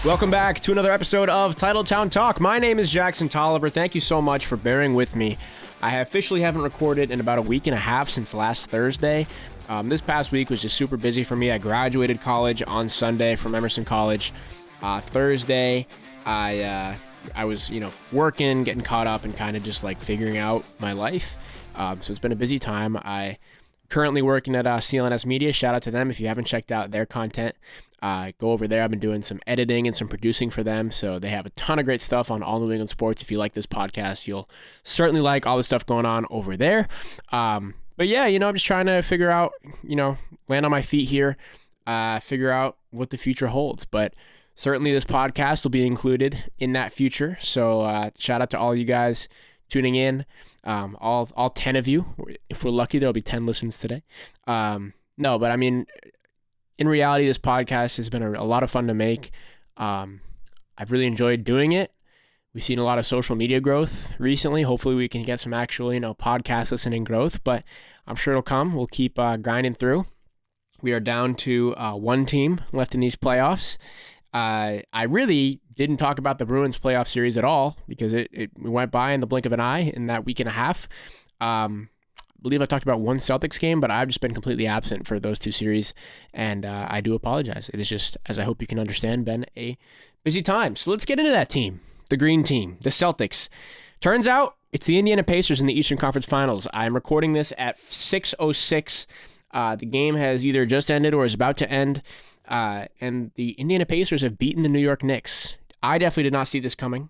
Welcome back to another episode of Titletown Talk. My name is Jackson Tolliver. Thank you so much for bearing with me. I officially haven't recorded in about a week and a half since last Thursday. This past week was just super busy for me. I graduated college on Sunday from Emerson College. Thursday, I was, working, getting caught up, and kind of just like figuring out my life. So it's been a busy time. I currently working at CLNS Media. Shout out to them if you haven't checked out their content. Go over there. I've been doing some editing and some producing for them, so they have a ton of great stuff on All New England Sports. If you like this podcast, you'll certainly like all the stuff going on over there. But yeah, I'm just trying to figure out, land on my feet here, figure out what the future holds. But certainly this podcast will be included in that future. So shout out to all you guys tuning in, all 10 of you. If we're lucky, there'll be 10 listens today. No, but I mean, in reality, this podcast has been a lot of fun to make. I've really enjoyed doing it. We've seen a lot of social media growth recently. Hopefully we can get some actual, podcast listening growth, but I'm sure it'll come. We'll keep grinding through. We are down to one team left in these playoffs. I really didn't talk about the Bruins playoff series at all because it went by in the blink of an eye in that week and a half. I believe I talked about one Celtics game, but I've just been completely absent for those two series, and I do apologize. It is just, as I hope you can understand, been a busy time. So let's get into that team, the green team, the Celtics. Turns out it's the Indiana Pacers in the Eastern Conference Finals. I'm recording this at 6:06. The game has either just ended or is about to end, and the Indiana Pacers have beaten the New York Knicks. I definitely did not see this coming.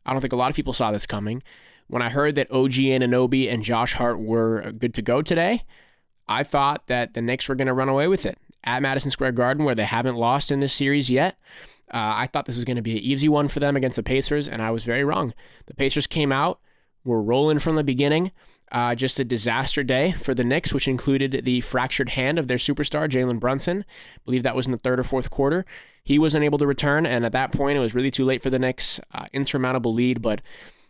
I don't think a lot of people saw this coming. When I heard that OG Anunoby and Josh Hart were good to go today, I thought that the Knicks were going to run away with it at Madison Square Garden, where they haven't lost in this series yet. I thought this was going to be an easy one for them against the Pacers, and I was very wrong. The Pacers came out, were rolling from the beginning. Just a disaster day for the Knicks, which included the fractured hand of their superstar, Jalen Brunson. I believe that was in the third or fourth quarter. He wasn't able to return, and at that point, it was really too late for the Knicks. Insurmountable lead, but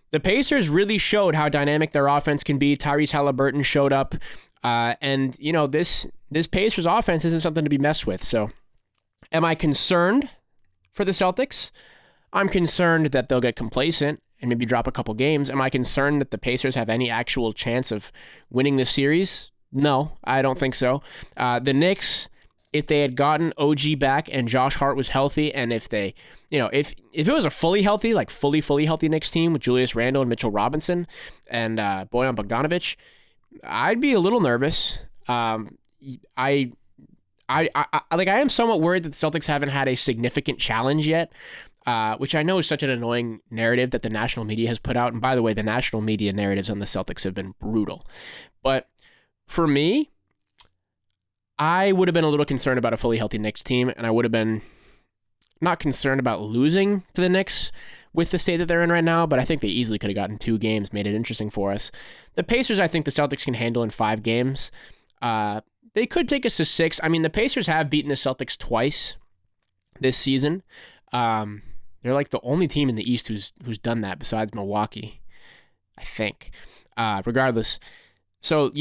the Pacers really showed how dynamic their offense can be. Tyrese Halliburton showed up, and this Pacers offense isn't something to be messed with. So, am I concerned for the Celtics? I'm concerned that they'll get complacent and maybe drop a couple games. Am I concerned that the Pacers have any actual chance of winning this series? No, I don't think so. The Knicks, if they had gotten OG back and Josh Hart was healthy, and if they, if it was a fully healthy, like fully healthy Knicks team with Julius Randle and Mitchell Robinson and Bojan Bogdanovic, I'd be a little nervous. I am somewhat worried that the Celtics haven't had a significant challenge yet, which I know is such an annoying narrative that the national media has put out. And by the way, the national media narratives on the Celtics have been brutal. But for me, I would have been a little concerned about a fully healthy Knicks team, and I would have been not concerned about losing to the Knicks with the state that they're in right now, but I think they easily could have gotten 2 games, made it interesting for us. The Pacers, I think the Celtics can handle in 5 games. They could take us to 6. I mean, the Pacers have beaten the Celtics twice this season. They're like the only team in the East who's done that besides Milwaukee, I think. Regardless. So,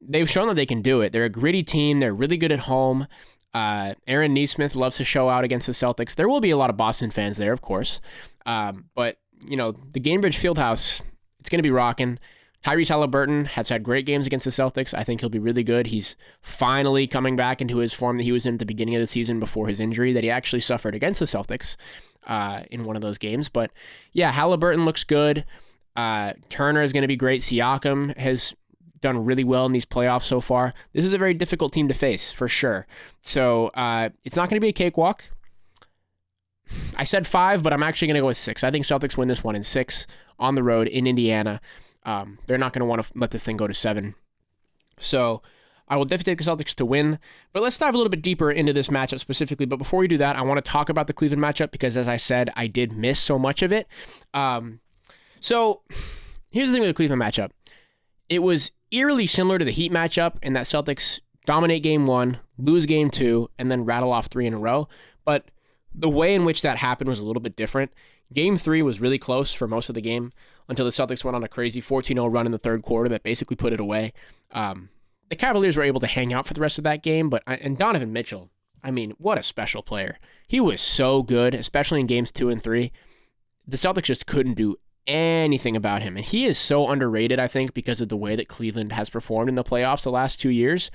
they've shown that they can do it. They're a gritty team. They're really good at home. Aaron Nesmith loves to show out against the Celtics. There will be a lot of Boston fans there, of course. But, the Gainbridge Fieldhouse, it's going to be rocking. Tyrese Halliburton has had great games against the Celtics. I think he'll be really good. He's finally coming back into his form that he was in at the beginning of the season before his injury that he actually suffered against the Celtics in one of those games. But, yeah, Halliburton looks good. Turner is going to be great. Siakam has done really well in these playoffs so far. This is a very difficult team to face, for sure. So it's not going to be a cakewalk. I said 5, but I'm actually going to go with 6. I think Celtics win this one in 6 on the road in Indiana. They're not going to want to let this thing go to 7. So I will definitely take the Celtics to win. But let's dive a little bit deeper into this matchup specifically. But before we do that, I want to talk about the Cleveland matchup because, as I said, I did miss so much of it. So here's the thing with the Cleveland matchup. It was eerily similar to the Heat matchup in that Celtics dominate game 1, lose game 2, and then rattle off 3 in a row. But the way in which that happened was a little bit different. Game 3 was really close for most of the game until the Celtics went on a crazy 14-0 run in the third quarter that basically put it away. The Cavaliers were able to hang out for the rest of that game, and Donovan Mitchell I mean, what a special player. He was so good, especially in games 2 and 3. The Celtics just couldn't do anything about him. And he is so underrated, I think, because of the way that Cleveland has performed in the playoffs the last 2 years.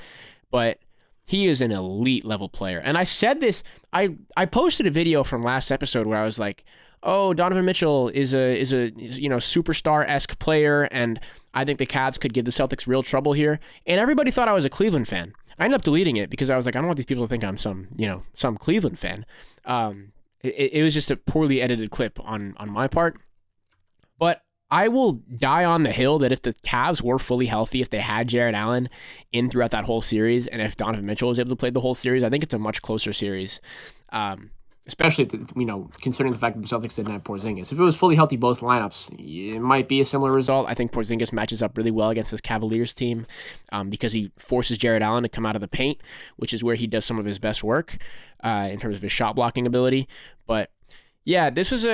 But he is an elite level player. And I said this, I posted a video from last episode where I was like, oh, Donovan Mitchell is a superstar-esque player, and I think the Cavs could give the Celtics real trouble here. And everybody thought I was a Cleveland fan. I ended up deleting it because I was like, I don't want these people to think I'm some Cleveland fan. It was just a poorly edited clip on my part. But I will die on the hill that if the Cavs were fully healthy, if they had Jared Allen in throughout that whole series, and if Donovan Mitchell was able to play the whole series, I think it's a much closer series. Especially, considering the fact that the Celtics didn't have Porzingis. If it was fully healthy, both lineups, it might be a similar result. I think Porzingis matches up really well against this Cavaliers team because he forces Jared Allen to come out of the paint, which is where he does some of his best work in terms of his shot blocking ability. But yeah, this was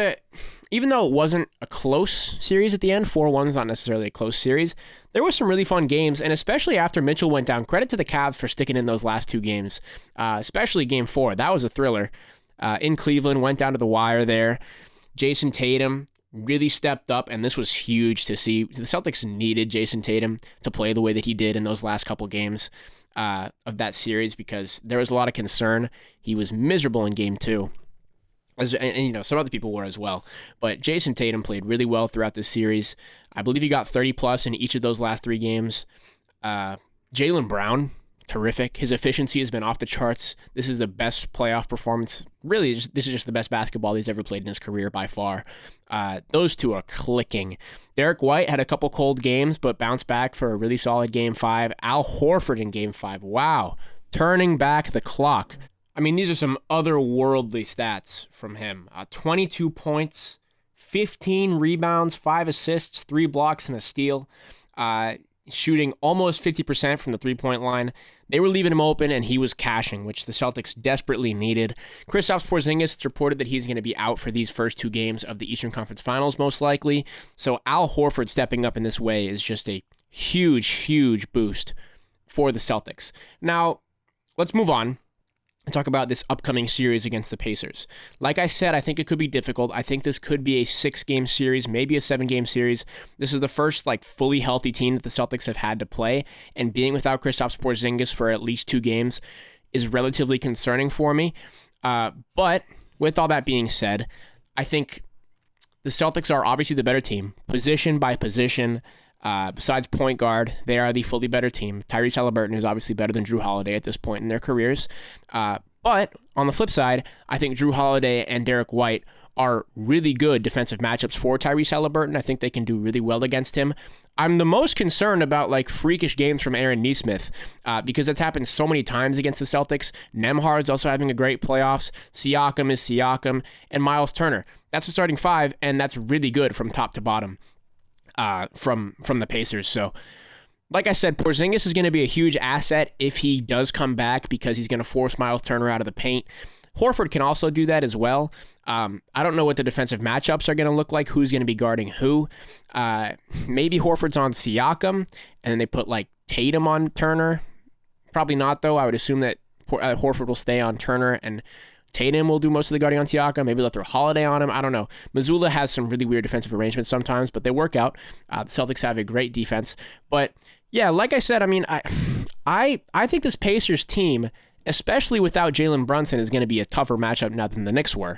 even though it wasn't a close series at the end, 4-1 is not necessarily a close series, there were some really fun games, and especially after Mitchell went down, credit to the Cavs for sticking in those last 2 games, especially Game 4. That was a thriller. In Cleveland, went down to the wire there. Jason Tatum really stepped up, and this was huge to see. The Celtics needed Jason Tatum to play the way that he did in those last couple games of that series because there was a lot of concern. He was miserable in Game 2. And some other people were as well. But Jason Tatum played really well throughout this series. I believe he got 30-plus in each of those last 3 games. Jaylen Brown, terrific. His efficiency has been off the charts. This is the best playoff performance. Really, this is just the best basketball he's ever played in his career by far. Those two are clicking. Derek White had a couple cold games, but bounced back for a really solid Game 5. Al Horford in Game 5. Wow. Turning back the clock. I mean, these are some otherworldly stats from him. 22 points, 15 rebounds, 5 assists, 3 blocks, and a steal. Shooting almost 50% from the three-point line. They were leaving him open, and he was cashing, which the Celtics desperately needed. Kristaps Porzingis, it's reported that he's going to be out for these first 2 games of the Eastern Conference Finals, most likely. So Al Horford stepping up in this way is just a huge, huge boost for the Celtics. Now, let's move on and talk about this upcoming series against the Pacers. Like I said, I think it could be difficult. I think this could be a 6-game series, maybe a 7-game series. This is the first fully healthy team that the Celtics have had to play, and being without Kristaps Porzingis for at least 2 games is relatively concerning for me. But with all that being said, I think the Celtics are obviously the better team, position by position. Besides point guard, they are the fully better team. Tyrese Haliburton is obviously better than Drew Holiday at this point in their careers. But on the flip side, I think Drew Holiday and Derek White are really good defensive matchups for Tyrese Haliburton. I think they can do really well against him. I'm the most concerned about freakish games from Aaron Nesmith because that's happened so many times against the Celtics. Nembhard's also having a great playoffs. Siakam is Siakam, and Miles Turner. That's the starting 5, and that's really good from top to bottom. From the Pacers. So, like I said, Porzingis is going to be a huge asset if he does come back because he's going to force Miles Turner out of the paint. Horford can also do that as well. I don't know what the defensive matchups are going to look like, who's going to be guarding who. Maybe Horford's on Siakam, and then they put Tatum on Turner. Probably not, though. I would assume that Horford will stay on Turner, and Tatum will do most of the guarding on Siakam. Maybe they'll throw Holiday on him. I don't know. Missoula has some really weird defensive arrangements sometimes, but they work out. The Celtics have a great defense. But yeah, like I said, I mean, I think this Pacers team, especially without Jalen Brunson, is going to be a tougher matchup now than the Knicks were.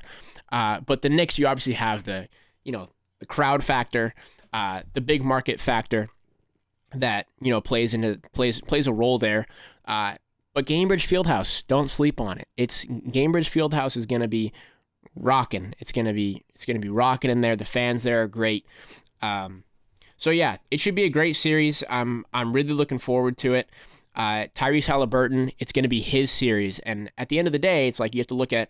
But the Knicks, you obviously have the crowd factor, the big market factor that plays a role there. But Gainbridge Fieldhouse, don't sleep on it. Gainbridge Fieldhouse is going to be rocking. It's going to be rocking in there. The fans there are great. So yeah, it should be a great series. I'm really looking forward to it. Tyrese Haliburton, it's going to be his series, and at the end of the day, it's you have to look at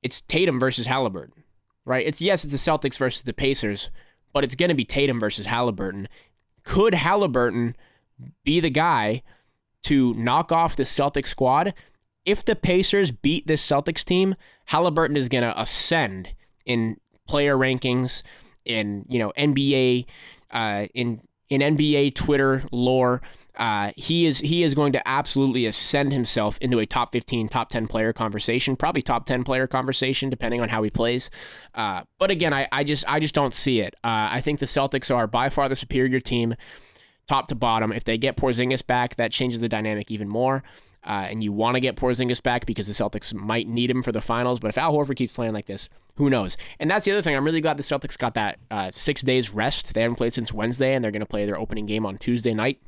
it's Tatum versus Haliburton, right? It's the Celtics versus the Pacers, but it's going to be Tatum versus Haliburton. Could Haliburton be the guy to knock off the Celtics squad? If the Pacers beat this Celtics team, Haliburton is going to ascend in player rankings, in NBA, in in NBA Twitter lore, he is going to absolutely ascend himself into a top 15, top 10 player conversation, probably top 10 player conversation, depending on how he plays. But again, I just don't see it. I think the Celtics are by far the superior team, top to bottom. If they get Porzingis back, that changes the dynamic even more. And you want to get Porzingis back because the Celtics might need him for the finals. But if Al Horford keeps playing like this, who knows? And that's the other thing. I'm really glad the Celtics got that 6 days rest. They haven't played since Wednesday, and they're going to play their opening game on Tuesday night,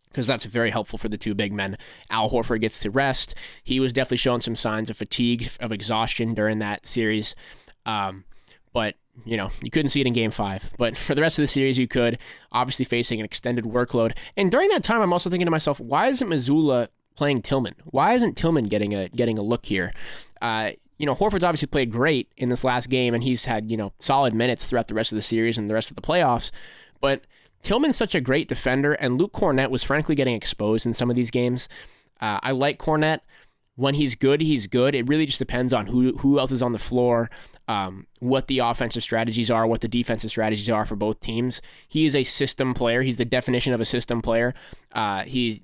because that's very helpful for the two big men. Al Horford gets to rest. He was definitely showing some signs of fatigue, of exhaustion during that series. But, you couldn't see it in Game 5. But for the rest of the series, you could, obviously facing an extended workload. And during that time, I'm also thinking to myself, why isn't Mazzulla playing Tillman? Why isn't Tillman getting a look here? Horford's obviously played great in this last game, and he's had, solid minutes throughout the rest of the series and the rest of the playoffs. But Tillman's such a great defender, and Luke Cornett was frankly getting exposed in some of these games. I like Cornett. When he's good, he's good. It really just depends on who else is on the floor, what the offensive strategies are, what the defensive strategies are for both teams. He is a system player. He's the definition of a system player. He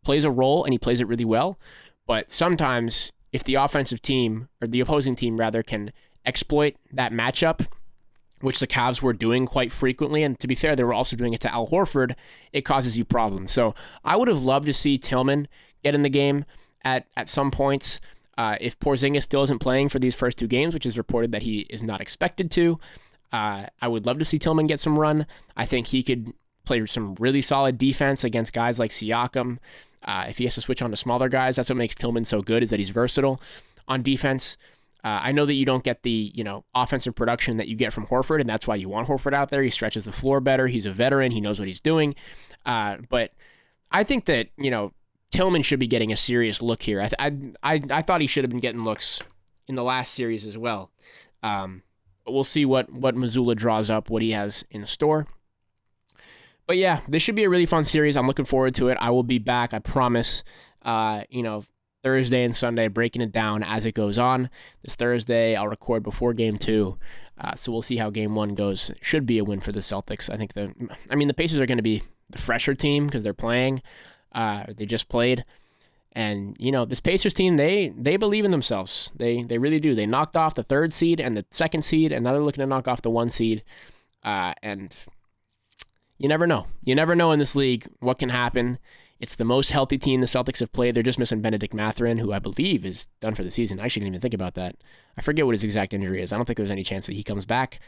plays a role, and he plays it really well. But sometimes if the offensive team, or the opposing team rather, can exploit that matchup, which the Cavs were doing quite frequently, and to be fair, they were also doing it to Al Horford, it causes you problems. So I would have loved to see Tillman get in the game at some points. If Porzingis still isn't playing for these first two games, which is reported that he is not expected to, I would love to see Tillman get some run. I think he could play some really solid defense against guys like Siakam. If he has to switch on to smaller guys, that's what makes Tillman so good, is that he's versatile on defense. I know that you don't get the, offensive production that you get from Horford, and that's why you want Horford out there. He stretches the floor better. He's a veteran. He knows what he's doing. But I think that, Tillman should be getting a serious look here. I thought he should have been getting looks in the last series as well. But we'll see what Mazzulla draws up, what he has in store. But yeah, this should be a really fun series. I'm looking forward to it. I will be back, I promise. Thursday and Sunday, breaking it down as it goes on. This Thursday, I'll record before Game 2, so we'll see how Game 1 goes. It should be a win for the Celtics. I think the Pacers are going to be the fresher team because they're playing. They just played. And, this Pacers team, they believe in themselves. They really do. They knocked off the 3rd seed and the 2nd seed, and now they're looking to knock off the 1 seed. And you never know. You never know in this league what can happen. It's the most healthy team the Celtics have played. They're just missing Benedict Mathurin, who I believe is done for the season. I actually didn't even think about that. I forget what his exact injury is. I don't think there's any chance that he comes back.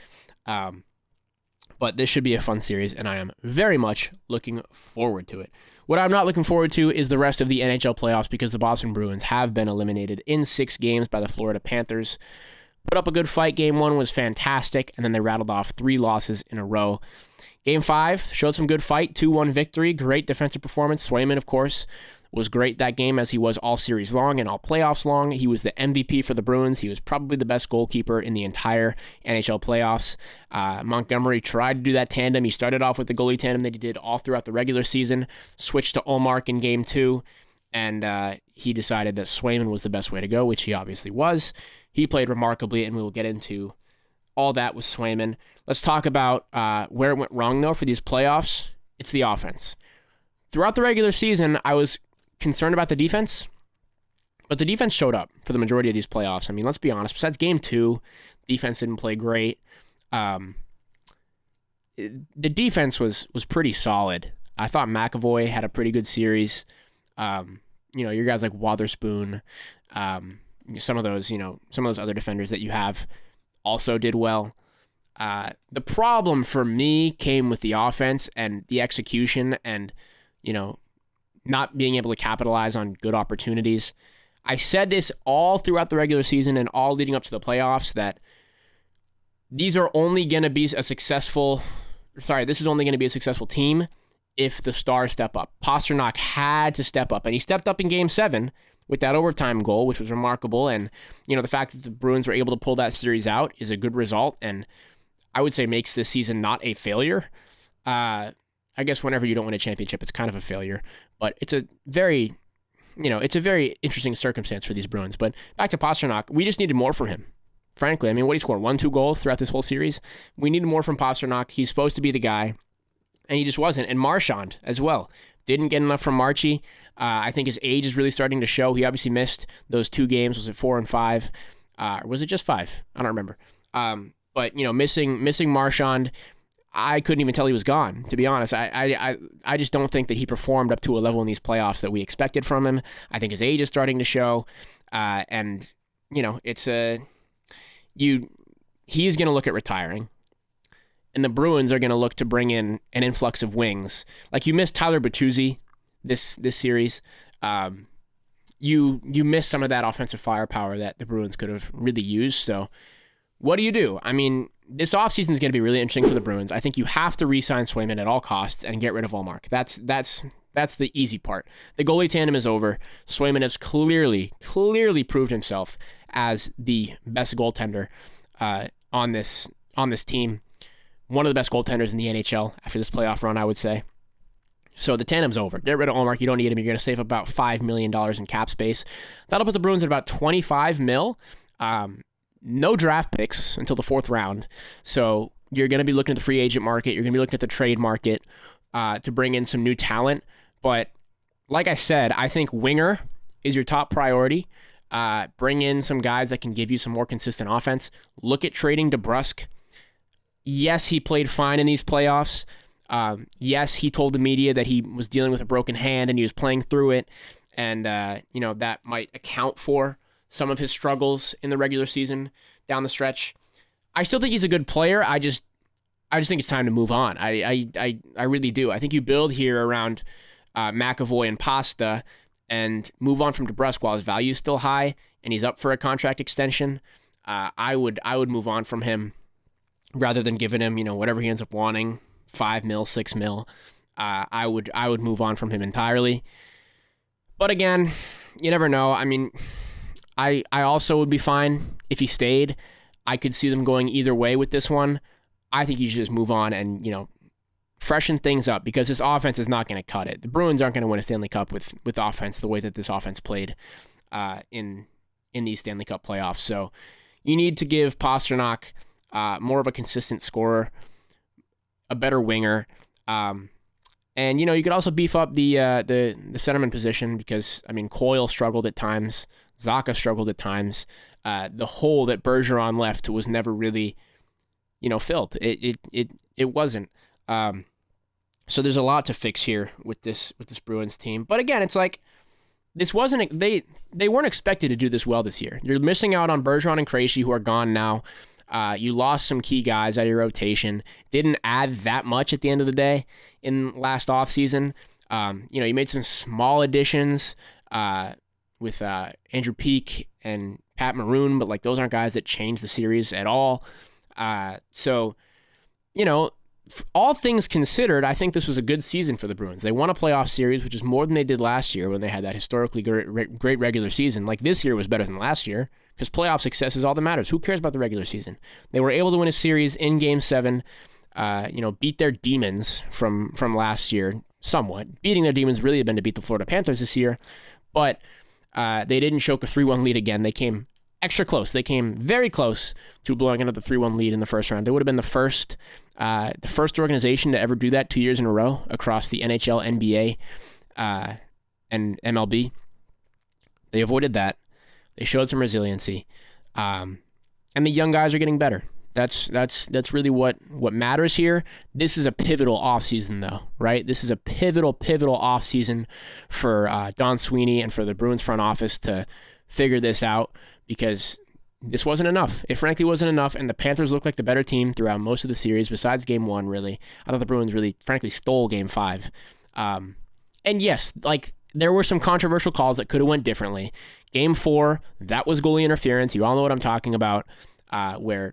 But this should be a fun series, and I am very much looking forward to it. What I'm not looking forward to is the rest of the NHL playoffs, because the Boston Bruins have been eliminated in 6 games by the Florida Panthers. Put up a good fight. Game 1 was fantastic, and then they rattled off 3 losses in a row. Game 5 showed some good fight, 2-1 victory, great defensive performance. Swayman, of course, was great that game, as he was all series long and all playoffs long. He was the MVP for the Bruins. He was probably the best goalkeeper in the entire NHL playoffs. Montgomery tried to do that tandem. He started off with the goalie tandem that he did all throughout the regular season, switched to Ullmark in Game 2, and he decided that Swayman was the best way to go, which he obviously was. He played remarkably, and we will get into all that with Swayman. Let's talk about where it went wrong, though, for these playoffs. It's the offense. Throughout the regular season, I was concerned about the defense, but the defense showed up for the majority of these playoffs. I mean, let's be honest. Besides Game 2, defense didn't play great. The defense was pretty solid. I thought McAvoy had a pretty good series. Your guys like Wotherspoon, some of those other defenders that you have also did well. The problem for me came with the offense and the execution and, not being able to capitalize on good opportunities. I said this all throughout the regular season and all leading up to the playoffs, that this is only going to be a successful team if the stars step up. Pasternak had to step up, and he stepped up in Game 7 with that overtime goal, which was remarkable. And, the fact that the Bruins were able to pull that series out is a good result, and I would say makes this season not a failure. I guess whenever you don't win a championship, it's kind of a failure, but it's a very interesting circumstance for these Bruins. But back to Pasternak, we just needed more from him. Frankly, I mean, what he scored, 1-2 goals throughout this whole series. We needed more from Pasternak. He's supposed to be the guy. and he just wasn't. And Marchand as well. Didn't get enough from Marchie. I think his age is really starting to show. He obviously missed those 2 games. Was it 4 and 5? Or was it just 5? I don't remember. But, missing Marchand, I couldn't even tell he was gone, to be honest. I just don't think that he performed up to a level in these playoffs that we expected from him. I think his age is starting to show. He's going to look at retiring. And the Bruins are going to look to bring in an influx of wings. Like, you missed Tyler Bertuzzi this series. You missed some of that offensive firepower that the Bruins could have really used. So what do? I mean, this offseason is going to be really interesting for the Bruins. I think you have to re-sign Swayman at all costs and get rid of Ullmark. That's the easy part. The goalie tandem is over. Swayman has clearly proved himself as the best goaltender on this team. One of the best goaltenders in the NHL after this playoff run, I would say. So the tandem's over. Get rid of Ullmark. You don't need him. You're going to save about $5 million in cap space. That'll put the Bruins at about $25 million. No draft picks until the 4th round. So you're going to be looking at the free agent market. You're going to be looking at the trade market to bring in some new talent. But like I said, I think winger is your top priority. Bring in some guys that can give you some more consistent offense. Look at trading DeBrusk. Yes, he played fine in these playoffs. Yes, he told the media that he was dealing with a broken hand and he was playing through it. And, that might account for some of his struggles in the regular season down the stretch. I still think he's a good player. I just think it's time to move on. I really do. I think you build here around McAvoy and Pasta and move on from DeBrusk while his value is still high and he's up for a contract extension. I would move on from him rather than giving him, whatever he ends up wanting, $5 million, $6 million. I would move on from him entirely. But again, you never know. I mean, I also would be fine if he stayed. I could see them going either way with this one. I think you should just move on and, freshen things up because this offense is not going to cut it. The Bruins aren't going to win a Stanley Cup with offense the way that this offense played in these Stanley Cup playoffs. So you need to give Pastrnak more of a consistent scorer, a better winger, and you could also beef up the centerman position because Coyle struggled at times, Zacha struggled at times. The hole that Bergeron left was never really, filled. It wasn't. So there's a lot to fix here with this Bruins team. But again, it's like this wasn't they weren't expected to do this well this year. You're missing out on Bergeron and Krejci, who are gone now. You lost some key guys out of your rotation. Didn't add that much at the end of the day in last offseason. You made some small additions with Andrew Peeke and Pat Maroon, but those aren't guys that change the series at all. So, all things considered, I think this was a good season for the Bruins. They won a playoff series, which is more than they did last year when they had that historically great regular season. This year was better than last year because playoff success is all that matters. Who cares about the regular season? They were able to win a series in Game 7, beat their demons from last year somewhat. Beating their demons really had been to beat the Florida Panthers this year, but they didn't choke a 3-1 lead again. They came extra close. They came very close to blowing another 3-1 lead in the first round. They would have been the first organization to ever do that 2 years in a row across the NHL, NBA, and MLB. They avoided that. They showed some resiliency, and the young guys are getting better. That's really what matters here. This is a pivotal offseason, though, right? This is a pivotal offseason for Don Sweeney and for the Bruins front office to figure this out because this wasn't enough. It frankly wasn't enough, and the Panthers looked like the better team throughout most of the series, besides Game 1, really. I thought the Bruins really, frankly, stole Game 5. And yes, there were some controversial calls that could have went differently. Game 4, that was goalie interference. You all know what I'm talking about, where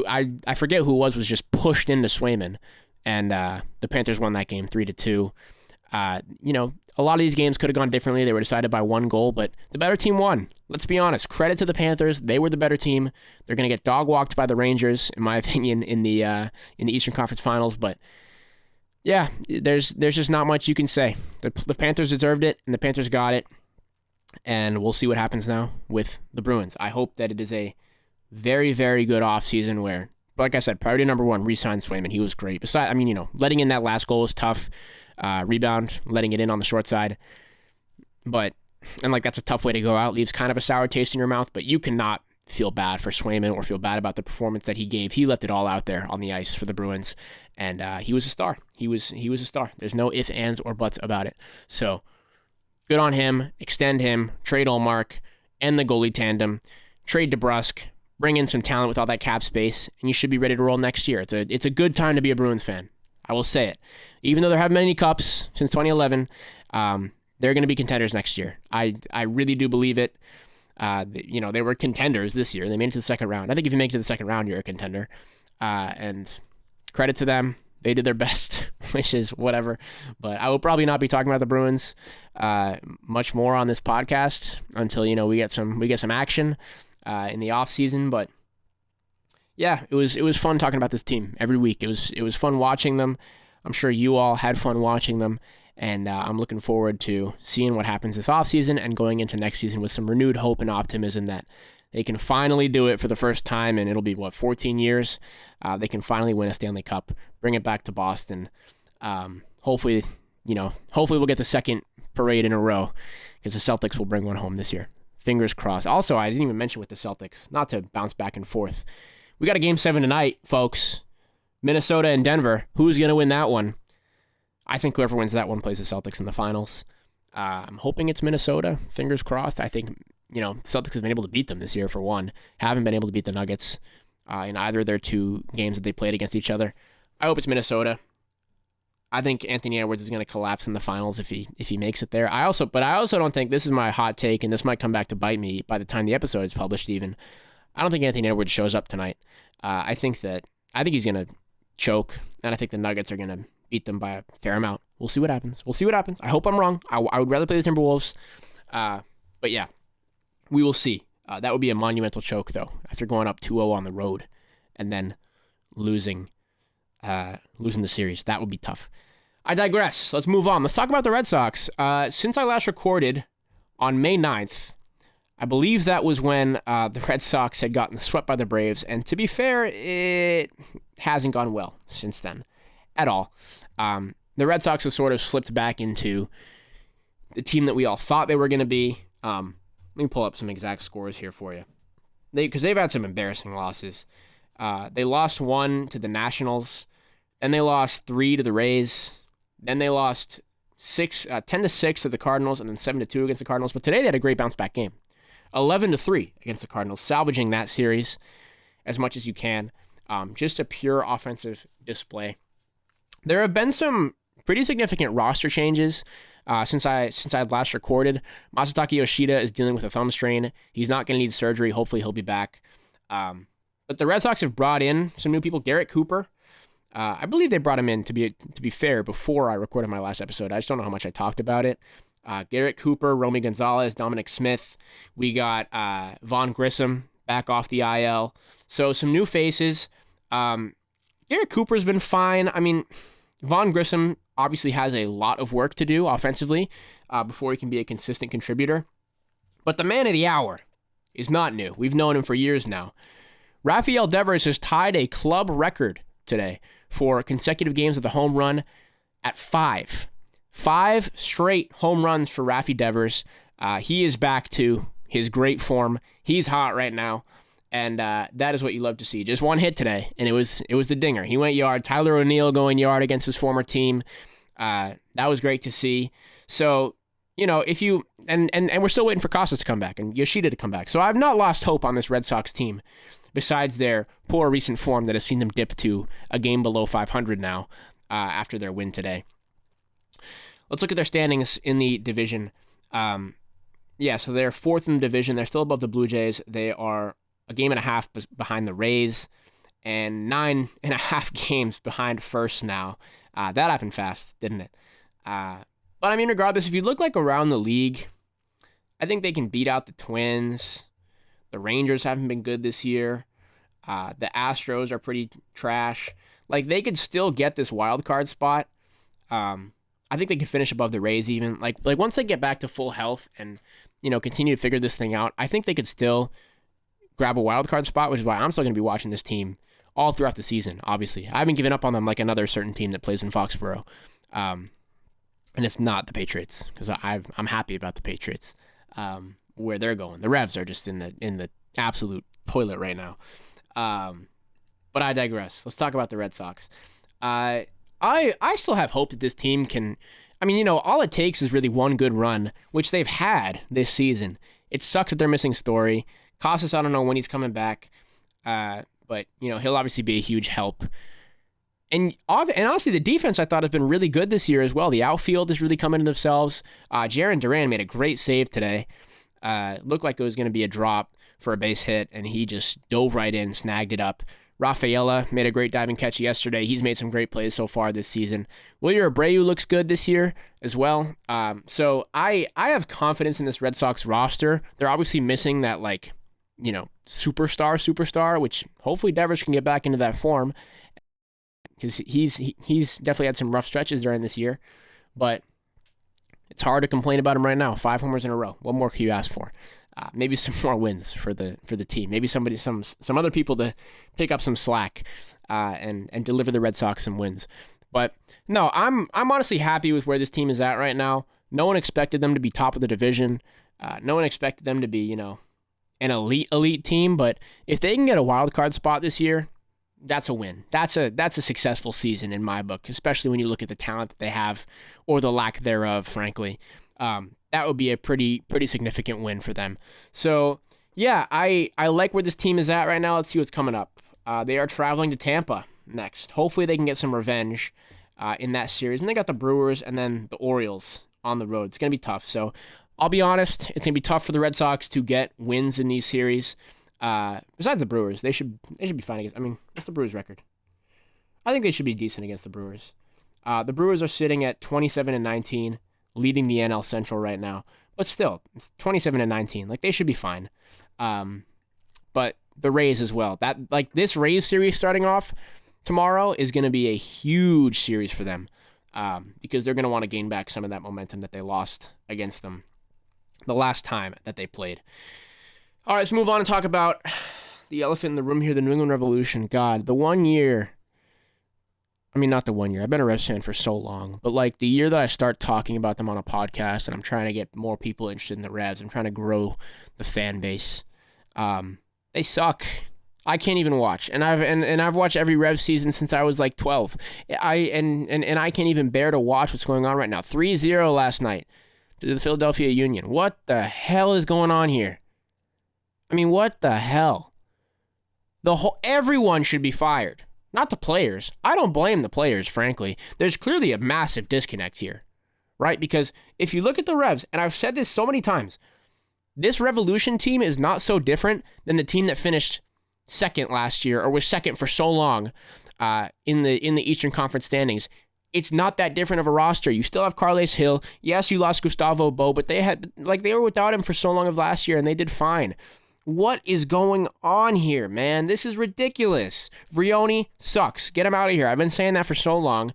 I forget who it was just pushed into Swayman, and the Panthers won that game 3-2. A lot of these games could have gone differently. They were decided by 1 goal, but the better team won. Let's be honest. Credit to the Panthers. They were the better team. They're going to get dog-walked by the Rangers, in my opinion, in the Eastern Conference Finals. But yeah, there's just not much you can say. The Panthers deserved it, and the Panthers got it. And we'll see what happens now with the Bruins. I hope that it is a very, very good offseason where like I said, priority number one, re-sign Swayman. He was great. Besides, letting in that last goal was tough. Rebound, letting it in on the short side. That's a tough way to go out. Leaves kind of a sour taste in your mouth, but you cannot feel bad for Swayman or feel bad about the performance that he gave. He left it all out there on the ice for the Bruins, and he was a star. He was a star. There's no ifs, ands, or buts about it. So good on him. Extend him. Trade Ullmark. End the goalie tandem. Trade DeBrusk. Bring in some talent with all that cap space, and you should be ready to roll next year. It's a good time to be a Bruins fan. I will say it. Even though there haven't been any cups since 2011, they're going to be contenders next year. I really do believe it. They were contenders this year. They made it to the second round. I think if you make it to the second round, you're a contender. And credit to them. They did their best, which is whatever. But I will probably not be talking about the Bruins much more on this podcast until we get some action in the offseason. But yeah, it was fun talking about this team every week. It was fun watching them. I'm sure you all had fun watching them. And I'm looking forward to seeing what happens this offseason and going into next season with some renewed hope and optimism that they can finally do it for the first time, and it'll be, 14 years? They can finally win a Stanley Cup, bring it back to Boston. Hopefully we'll get the second parade in a row because the Celtics will bring one home this year. Fingers crossed. Also, I didn't even mention with the Celtics, not to bounce back and forth. We got a Game 7 tonight, folks. Minnesota and Denver. Who's going to win that one? I think whoever wins that one plays the Celtics in the finals. I'm hoping it's Minnesota. Fingers crossed. I think, Celtics have been able to beat them this year for one. Haven't been able to beat the Nuggets in either of their two games that they played against each other. I hope it's Minnesota. I think Anthony Edwards is going to collapse in the finals if he makes it there. I also don't think, this is my hot take, and this might come back to bite me by the time the episode is published even. I don't think Anthony Edwards shows up tonight. I think he's going to choke, and I think the Nuggets are going to beat them by a fair amount. We'll see what happens. I hope I'm wrong. I would rather play the Timberwolves. But yeah, we will see. That would be a monumental choke, though, after going up 2-0 on the road and then losing the series. That would be tough. I digress. Let's move on. Let's talk about the Red Sox. Since I last recorded on May 9th, I believe that was when the Red Sox had gotten swept by the Braves. And to be fair, it hasn't gone well since then at all. The Red Sox have sort of slipped back into the team that we all thought they were going to be. Let me pull up some exact scores here for you. Because they've had some embarrassing losses. They lost 1 to the Nationals. Then they lost 3 to the Rays. Then they lost 10-6 to the Cardinals, and then 7-2 against the Cardinals. But today they had a great bounce-back game. 11-3 against the Cardinals, salvaging that series as much as you can. Just a pure offensive display. There have been some pretty significant roster changes since I last recorded. Masataka Yoshida is dealing with a thumb strain. He's not going to need surgery. Hopefully he'll be back. But the Red Sox have brought in some new people. Garrett Cooper. I believe they brought him in, to be fair, before I recorded my last episode. I just don't know how much I talked about it. Garrett Cooper, Romy Gonzalez, Dominic Smith. We got Vaughn Grissom back off the IL. So some new faces. Garrett Cooper's been fine. I mean, Vaughn Grissom obviously has a lot of work to do offensively before he can be a consistent contributor. But the man of the hour is not new. We've known him for years now. Rafael Devers has tied a club record today for consecutive games of the home run at 5. 5 straight home runs for Rafi Devers. He is back to his great form. He's hot right now. And that is what you love to see. Just one hit today, and it was the dinger. He went yard. Tyler O'Neill going yard against his former team. That was great to see. So, if you and we're still waiting for Costas to come back and Yoshida to come back. So I've not lost hope on this Red Sox team, besides their poor recent form that has seen them dip to a game below 500 now after their win today. Let's look at their standings in the division. So they're 4th in the division. They're still above the Blue Jays. They are a game and a half behind the Rays and 9.5 games behind first now. That happened fast, didn't it? But I mean, regardless, if you look around the league, I think they can beat out the Twins. The Rangers haven't been good this year. The Astros are pretty trash. They could still get this wild card spot. I think they could finish above the Rays even. Once they get back to full health and, continue to figure this thing out, I think they could still grab a wild card spot, which is why I'm still going to be watching this team all throughout the season, obviously. I haven't given up on them like another certain team that plays in Foxborough. And it's not the Patriots, because I'm happy about the Patriots, where they're going. The Revs are just in the absolute toilet right now. But I digress. Let's talk about the Red Sox. I still have hope that this team can... I mean, you know, all it takes is really one good run, which they've had this season. It sucks that they're missing Story. Costas, I don't know when he's coming back. But, you know, he'll obviously be a huge help. And honestly, the defense I thought has been really good this year as well. The outfield is really coming to themselves. Jarren Duran made a great save today. Looked like it was going to be a drop for a base hit, and he just dove right in, snagged it up. Rafaela made a great diving catch yesterday. He's made some great plays so far this season. Wilyer Abreu looks good this year as well. So I have confidence in this Red Sox roster. They're obviously missing that, like, you know, superstar, which hopefully Devers can get back into that form, because he's definitely had some rough stretches during this year. But it's hard to complain about him right now. 5 homers in a row. What more can you ask for? Maybe some more wins for the team. Maybe some other people to pick up some slack and deliver the Red Sox some wins. But no, I'm honestly happy with where this team is at right now. No one expected them to be top of the division. No one expected them to be, you know, an elite team. But if they can get a wild card spot this year, that's a win. That's a successful season in my book, especially when you look at the talent that they have, or the lack thereof, frankly. That would be a pretty significant win for them. So, yeah, I like where this team is at right now. Let's see what's coming up. They are traveling to Tampa next. Hopefully they can get some revenge in that series. And they got the Brewers and then the Orioles on the road. It's going to be tough. So, I'll be honest, it's going to be tough for the Red Sox to get wins in these series. Besides the Brewers, they should be fine against... I mean, what's the Brewers' record? I think they should be decent against the Brewers. The Brewers are sitting at 27-19. Leading the NL Central right now. But still, it's 27-19. Like, they should be fine. But the Rays as well. This Rays series starting off tomorrow is going to be a huge series for them. Because they're going to want to gain back some of that momentum that they lost against them the last time that they played. All right, let's move on and talk about the elephant in the room here, the New England Revolution. God, the 1 year... I mean, not the 1 year. I've been a Revs fan for so long. But, like, the year that I start talking about them on a podcast and I'm trying to get more people interested in the Revs, I'm trying to grow the fan base. They suck. I can't even watch. And I've watched every Revs season since I was, like, 12. I can't even bear to watch what's going on right now. 3-0 last night to the Philadelphia Union. What the hell is going on here? I mean, what the hell? Everyone should be fired. Not the players. I don't blame the players, frankly. There's clearly a massive disconnect here, right? Because if you look at the Revs, and I've said this so many times, this Revolution team is not so different than the team that finished second last year, or was second for so long in the Eastern Conference standings. It's not that different of a roster. You still have Carles Hill. Yes, you lost Gustavo Bo, but they were without him for so long of last year, and they did fine. What is going on here, man? This is ridiculous. Vrioni sucks. Get him out of here. I've been saying that for so long.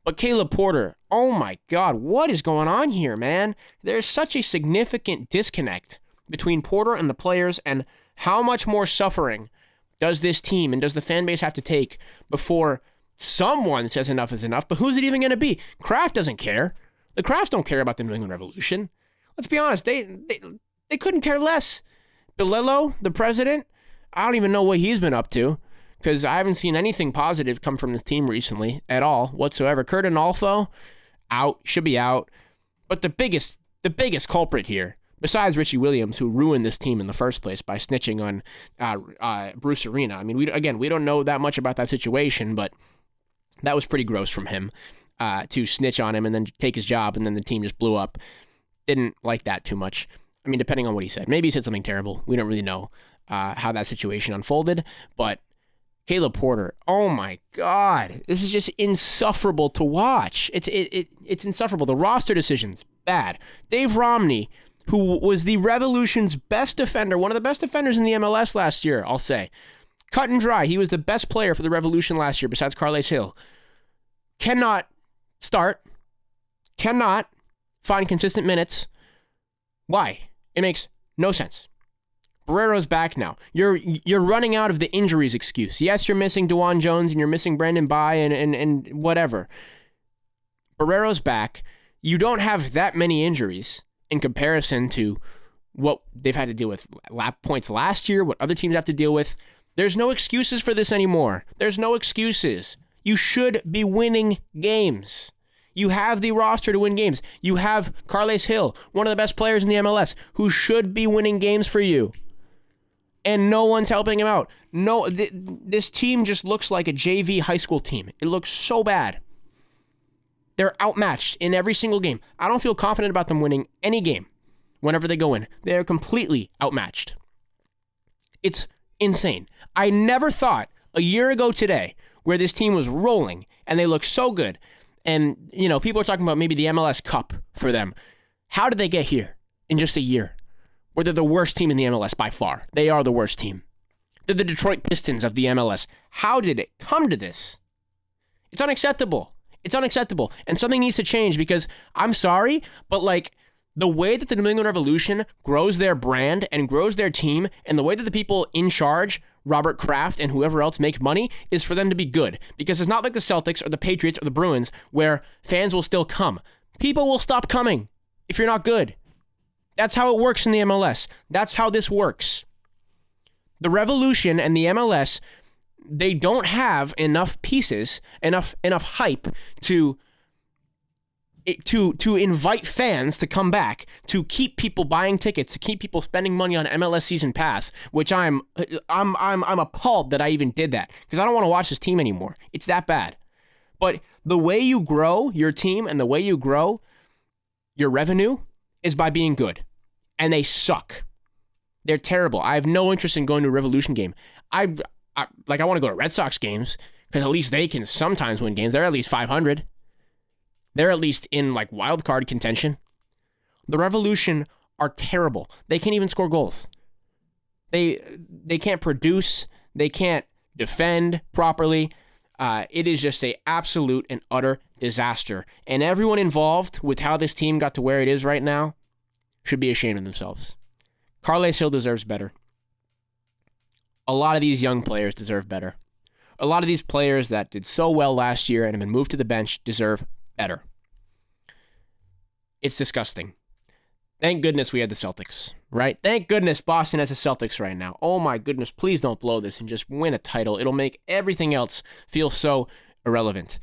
But Caleb Porter, oh my God, what is going on here, man? There's such a significant disconnect between Porter and the players, and how much more suffering does this team and does the fan base have to take before someone says enough is enough? But who's it even going to be? Kraft doesn't care. The Krafts don't care about the New England Revolution. Let's be honest, they couldn't care less. Bilello, the president, I don't even know what he's been up to, because I haven't seen anything positive come from this team recently at all whatsoever. Kurt Anolfo, out, should be out. But the biggest culprit here, besides Richie Williams, who ruined this team in the first place by snitching on Bruce Arena. I mean, we don't know that much about that situation, but that was pretty gross from him to snitch on him and then take his job, and then the team just blew up. Didn't like that too much. I mean, depending on what he said. Maybe he said something terrible. We don't really know how that situation unfolded. But Caleb Porter, oh my God, this is just insufferable to watch. It's insufferable. The roster decisions, bad. Dave Romney, who was the Revolution's best defender, one of the best defenders in the MLS last year, I'll say. Cut and dry. He was the best player for the Revolution last year besides Carles Hill. Cannot start. Cannot find consistent minutes. Why? It makes no sense. Barrero's back now. You're running out of the injuries excuse. Yes, you're missing DeJuan Jones and you're missing Brandon Bye and whatever. Barrero's back. You don't have that many injuries in comparison to what they've had to deal with points last year, what other teams have to deal with. There's no excuses for this anymore. There's no excuses. You should be winning games. You have the roster to win games. You have Carles Hill, one of the best players in the MLS, who should be winning games for you. And no one's helping him out. No, this team just looks like a JV high school team. It looks so bad. They're outmatched in every single game. I don't feel confident about them winning any game whenever they go in. They're completely outmatched. It's insane. I never thought a year ago today where this team was rolling and they look so good. And, you know, people are talking about maybe the MLS Cup for them. How did they get here in just a year? Where they're the worst team in the MLS by far. They are the worst team. They're the Detroit Pistons of the MLS. How did it come to this? It's unacceptable. It's unacceptable. And something needs to change because, I'm sorry, but like the way that the New England Revolution grows their brand and grows their team and the way that the people in charge, Robert Kraft and whoever else, make money is for them to be good. Because it's not like the Celtics or the Patriots or the Bruins where fans will still come. People will stop coming if you're not good. That's how it works in the MLS. That's how this works. The Revolution and the MLS, they don't have enough pieces, enough hype to invite fans to come back, to keep people buying tickets, to keep people spending money on MLS season pass, which I'm appalled that I even did that because I don't want to watch this team anymore. It's that bad. But the way you grow your team and the way you grow your revenue is by being good. And they suck. They're terrible. I have no interest in going to a Revolution game. I want to go to Red Sox games because at least they can sometimes win games. They're at least 500. They're at least in like wild card contention. The Revolution are terrible. They can't even score goals. They can't produce. They can't defend properly. It is just an absolute and utter disaster. And everyone involved with how this team got to where it is right now should be ashamed of themselves. Carles Hill deserves better. A lot of these young players deserve better. A lot of these players that did so well last year and have been moved to the bench deserve better. It's disgusting. Thank goodness we had the Celtics, right? Thank goodness Boston has the Celtics right now. Oh my goodness, please don't blow this and just win a title. It'll make everything else feel so irrelevant.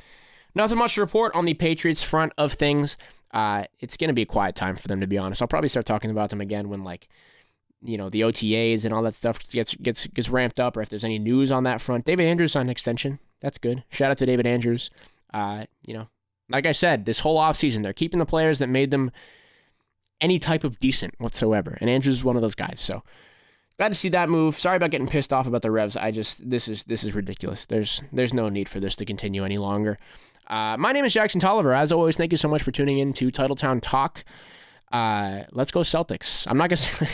Nothing much to report on the Patriots front of things. It's going to be a quiet time for them, to be honest. I'll probably start talking about them again when, like, you know, the OTAs and all that stuff gets ramped up, or if there's any news on that front. David Andrews signed an extension. That's good. Shout out to David Andrews. You know, like I said, this whole offseason, they're keeping the players that made them any type of decent whatsoever. And Andrews is one of those guys. So glad to see that move. Sorry about getting pissed off about the Revs. This is ridiculous. There's no need for this to continue any longer. My name is Jackson Tolliver. As always, thank you so much for tuning in to Titletown Talk. Let's go Celtics. I'm not gonna say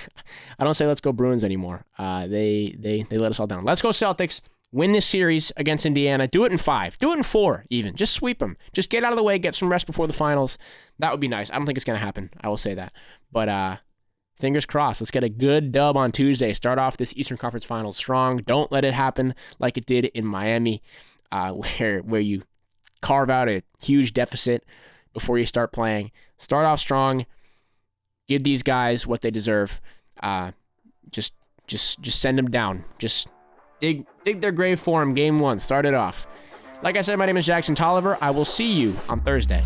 I don't say let's go Bruins anymore. They let us all down. Let's go Celtics. Win this series against Indiana. Do it in 5. Do it in 4 even. Just sweep them. Just get out of the way. Get some rest before the finals. That would be nice. I don't think it's gonna happen. I will say that. But fingers crossed. Let's get a good dub on Tuesday. Start off this Eastern Conference Finals strong. Don't let it happen like it did in Miami, where you carve out a huge deficit before you start playing. Start off strong. Give these guys what they deserve. Just send them down. Just dig their grave for them. Game 1. Start it off. Like I said, my name is Jackson Tolliver. I will see you on Thursday.